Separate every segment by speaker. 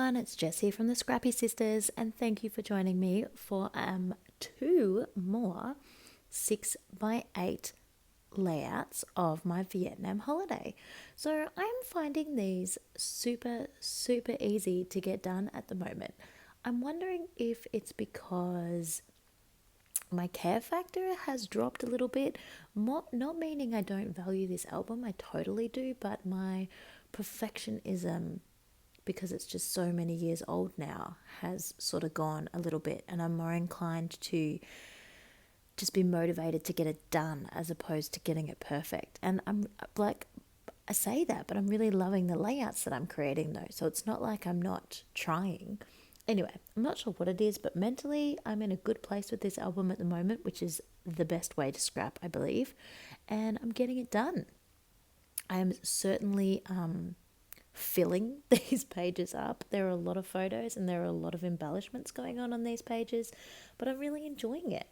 Speaker 1: everyone, it's Jess here from the Scrappy Sisters, and thank you for joining me for two more 6x8 layouts of my Vietnam holiday. So I'm finding these super easy to get done at the moment. I'm wondering if it's because my care factor has dropped a little bit. Not meaning I don't value this album, I totally do, but my perfectionism, because it's just so many years old now, has sort of gone a little bit, and I'm more inclined to just be motivated to get it done as opposed to getting it perfect. And I'm like, I say that, but I'm really loving the layouts that I'm creating though. So it's not like I'm not trying. Anyway, I'm not sure what it is, but mentally I'm in a good place with this album at the moment, which is the best way to scrap, I believe. And I'm getting it done. I am certainly filling these pages up. There are a lot of photos and there are a lot of embellishments going on these pages, but I'm really enjoying it.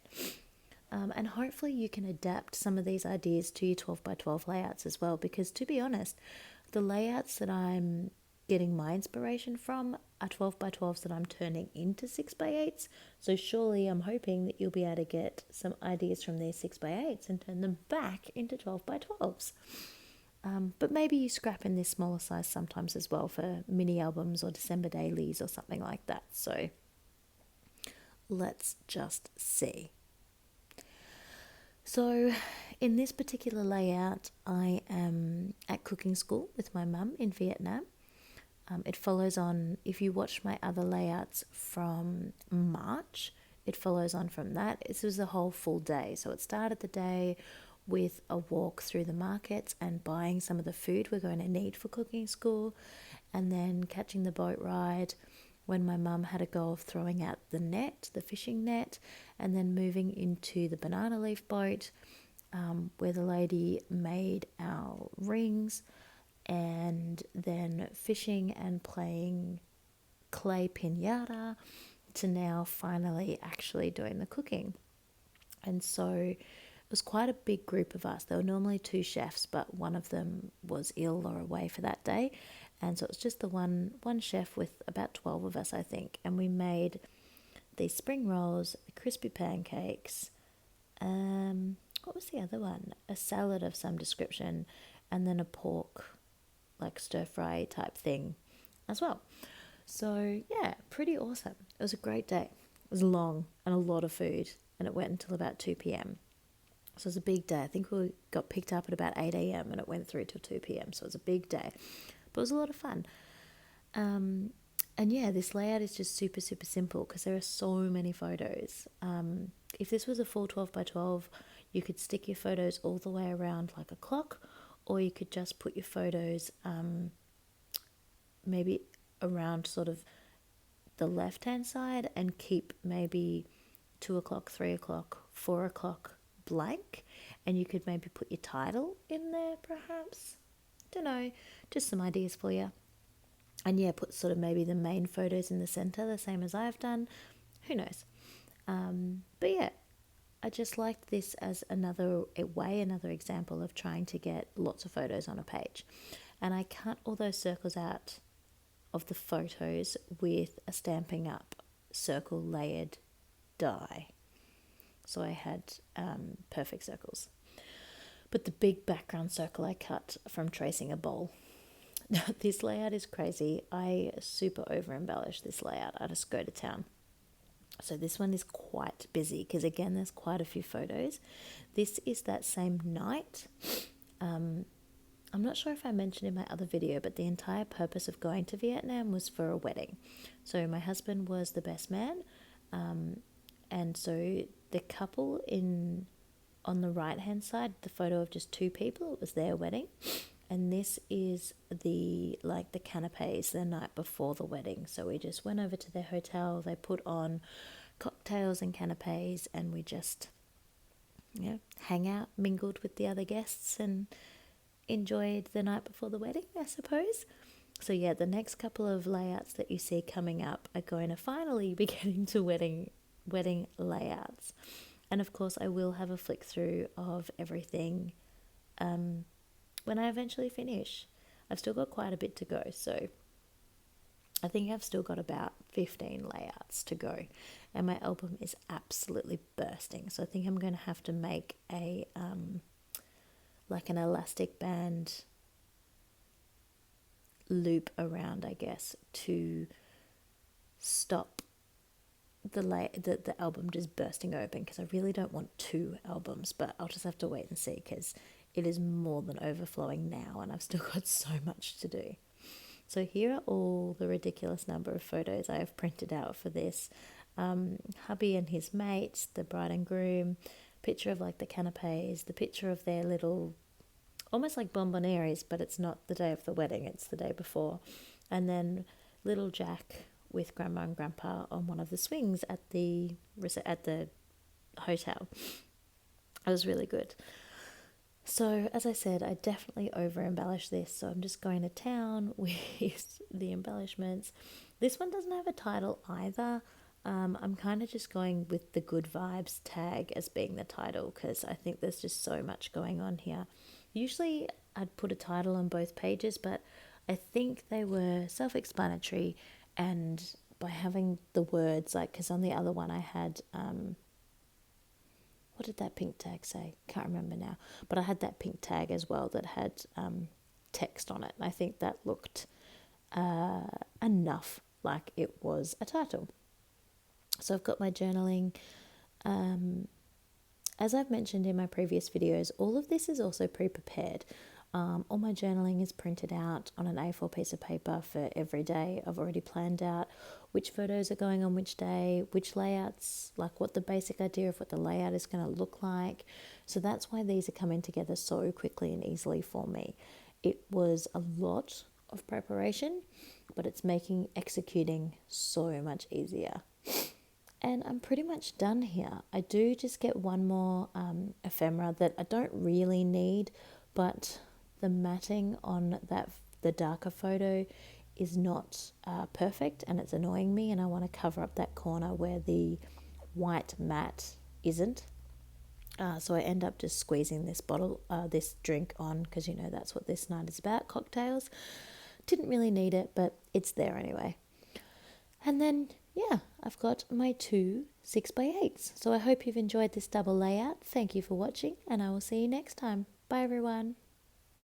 Speaker 1: And hopefully you can adapt some of these ideas to your 12x12 layouts as well, because to be honest, the layouts that I'm getting my inspiration from are 12x12s that I'm turning into 6x8s. So surely I'm hoping that you'll be able to get some ideas from these 6x8s and turn them back into 12x12s. But maybe you scrap in this smaller size sometimes as well for mini albums or December dailies or something like that. So let's just see. So in this particular layout, I am at cooking school with my mum in Vietnam. It follows on, if you watch my other layouts from March, it follows on from that. This was a whole full day. So it started the day with a walk through the markets and buying some of the food we're going to need for cooking school, and then catching the boat ride when my mum had a go of throwing out the net, the fishing net, and then moving into the banana leaf boat, where the lady made our rings, and then fishing and playing clay pinata, to now finally actually doing the cooking. And so it was quite a big group of us. There were normally two chefs, but one of them was ill or away for that day. And so it was just the one chef with about 12 of us, I think. And we made these spring rolls, crispy pancakes, what was the other one? A salad of some description, and then a pork, like stir fry type thing as well. So yeah, pretty awesome. It was a great day. It was long and a lot of food, and it went until about 2 p.m. So it was a big day. I think we got picked up at about 8 a.m. and it went through till 2 p.m. So it was a big day. But it was a lot of fun. And yeah, this layout is just super simple because there are so many photos. If this was a full 12x12, you could stick your photos all the way around like a clock, or you could just put your photos maybe around sort of the left-hand side and keep maybe 2 o'clock, 3 o'clock, 4 o'clock blank, and you could maybe put your title in there perhaps. Don't know, just some ideas for you. And yeah, put sort of maybe the main photos in the center, the same as I've done. Who knows? But yeah, I just liked this as another example of trying to get lots of photos on a page. And I cut all those circles out of the photos with a Stampin' Up circle layered die. So I had perfect circles. But the big background circle I cut from tracing a bowl. This layout is crazy. I super over embellish this layout. I just go to town. So this one is quite busy because again, there's quite a few photos. This is that same night. I'm not sure if I mentioned in my other video, but the entire purpose of going to Vietnam was for a wedding. So my husband was the best man. And so the couple on the right hand side, the photo of just two people, it was their wedding. And this is the canapes the night before the wedding. So we just went over to their hotel. They put on cocktails and canapes, and we just hang out, mingled with the other guests, and enjoyed the night before the wedding, I suppose. So yeah, the next couple of layouts that you see coming up are going to finally be getting to wedding layouts. And of course, I will have a flick through of everything when I eventually finish. I've still got quite a bit to go, so I think I've still got about 15 layouts to go, and my album is absolutely bursting. So I think I'm going to have to make a like an elastic band loop around, I guess, to stop the album just bursting open, because I really don't want two albums, but I'll just have to wait and see, because it is more than overflowing now and I've still got so much to do. So here are all the ridiculous number of photos I have printed out for this. Hubby and his mates, the bride and groom, picture of like the canapes, the picture of their little, almost like bonbonnieres, but it's not the day of the wedding, it's the day before. And then little Jack with grandma and grandpa on one of the swings at the hotel. It was really good. So, as I said, I definitely over embellish this. So, I'm just going to town with the embellishments. This one doesn't have a title either. I'm kind of just going with the good vibes tag as being the title, because I think there's just so much going on here. Usually, I'd put a title on both pages, but I think they were self explanatory. And by having the words, like, because on the other one I had, what did that pink tag say? Can't remember now. But I had that pink tag as well that had text on it. And I think that looked enough like it was a title. So I've got my journaling. As I've mentioned in my previous videos, all of this is also pre-prepared. All my journaling is printed out on an A4 piece of paper for every day. I've already planned out which photos are going on which day, which layouts, like what the basic idea of what the layout is going to look like. So that's why these are coming together so quickly and easily for me. It was a lot of preparation, but it's making executing so much easier. And I'm pretty much done here. I do just get one more ephemera that I don't really need, but the matting on the darker photo is not perfect, and it's annoying me, and I want to cover up that corner where the white matte isn't. So I end up just squeezing this drink on, because that's what this night is about, cocktails. Didn't really need it, but it's there anyway. And then, yeah, I've got my 2 6x8s. So I hope you've enjoyed this double layout. Thank you for watching, and I will see you next time. Bye, everyone.